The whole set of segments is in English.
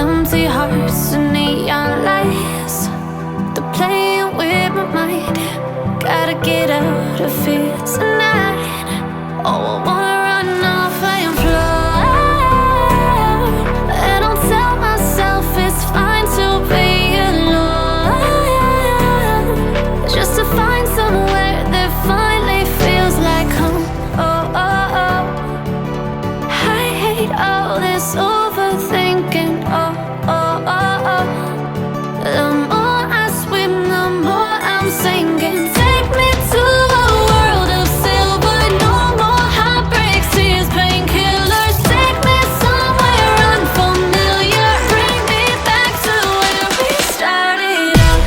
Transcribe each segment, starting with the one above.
empty hearts and neon lights. They're playing with my mind. Gotta get out of here tonight. Oh, I wanna run off and fly. And I'll tell myself it's fine to be alone, just to find somewhere that finally feels like home. Oh, oh, oh. I hate all this overthinking. Oh, oh, oh, oh. The more I swim, the more I'm sinking. Take me to a world of silver. No more heartbreaks, tears, painkillers. Take me somewhere unfamiliar. Bring me back to where we started out.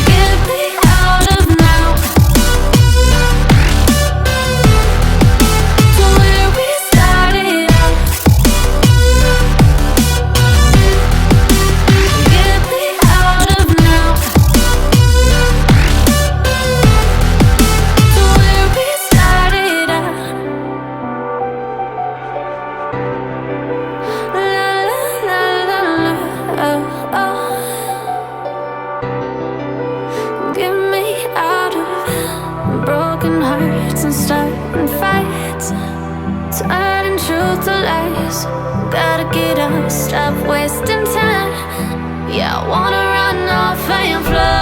Get me out of now, to where we started out. Get me out of now, to where we started out. La la la la la, oh, oh. Get me out of broken hearts and starting fights, turning truth to lies. Gotta get up, stop wasting time. Yeah, I wanna run off and fly.